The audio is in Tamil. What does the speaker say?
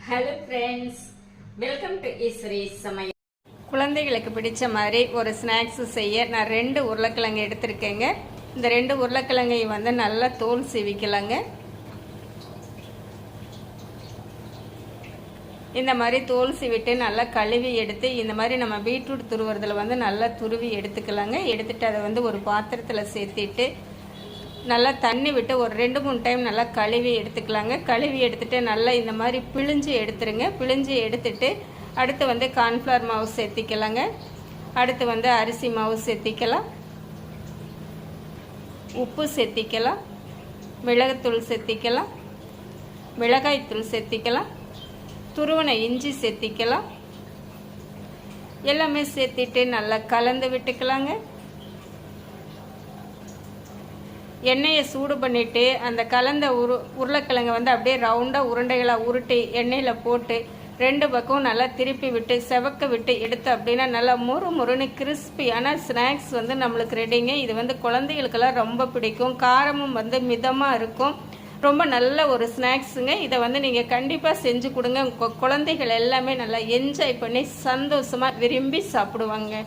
Hello friends, welcome to Eswari சமையல். குழந்தைகளுக்கு பிடிச்ச மாதிரி ஒரு ஸ்நாக்ஸ் செய்ய நான் 2 உருளைக்கிழங்கு எடுத்திருக்கேங்க. இந்த 2 உருளைக்கிழங்கையும் நல்லா தோல் சீவிக்கலாங்க. இந்த மாதிரி தோல் சீவிட்டு நல்லா கழுவி எடுத்து இந்த மாதிரி நம்ம பீட்ரூட் துருவுறதுல நல்லா துருவி எடுத்துக்கலாங்க. எடுத்துட்டு அதை ஒரு பாத்திரத்தில் சேர்த்திட்டு நல்லா தண்ணி விட்டு ஒரு 2-3 டைம் நல்லா கழுவி எடுத்துக்கலாங்க. கழுவி எடுத்துட்டு நல்லா இந்த மாதிரி பிழிஞ்சு எடுத்துருங்க. பிழிஞ்சு எடுத்துட்டு அடுத்து கார்ன்ஃப்ளவர் மாவு சேர்த்திக்கலாங்க. அடுத்து அரிசி மாவு சேர்த்திக்கலாம், உப்பு சேர்த்திக்கலாம், மிளகுத்தூள் சேர்த்திக்கலாம், மிளகாய்த்தூள் சேர்த்திக்கலாம், துருவன இஞ்சி சேர்த்திக்கலாம். எல்லாமே சேர்த்திட்டு நல்லா கலந்து விட்டுக்கலாங்க. எண்ணெயை சூடு பண்ணிவிட்டு அந்த கலந்த உருளைக்கிழங்கை அப்படியே ரவுண்டாக உருண்டைகளாக உருட்டி எண்ணெயில் போட்டு 2 பக்கம் நல்லா திருப்பி விட்டு செவக்க விட்டு எடுத்து அப்படின்னா நல்லா முறுமுறுன்னு கிறிஸ்பியான ஸ்நாக்ஸ் நம்மளுக்கு ரெடிங்க. இது குழந்தைகளுக்கெல்லாம் ரொம்ப பிடிக்கும். காரமும் மிதமாக இருக்கும். ரொம்ப நல்ல ஒரு ஸ்நாக்ஸுங்க. இதை நீங்கள் கண்டிப்பாக செஞ்சு கொடுங்க. குழந்தைகள் எல்லாமே நல்லா என்ஜாய் பண்ணி சந்தோஷமாக விரும்பி சாப்பிடுவாங்க.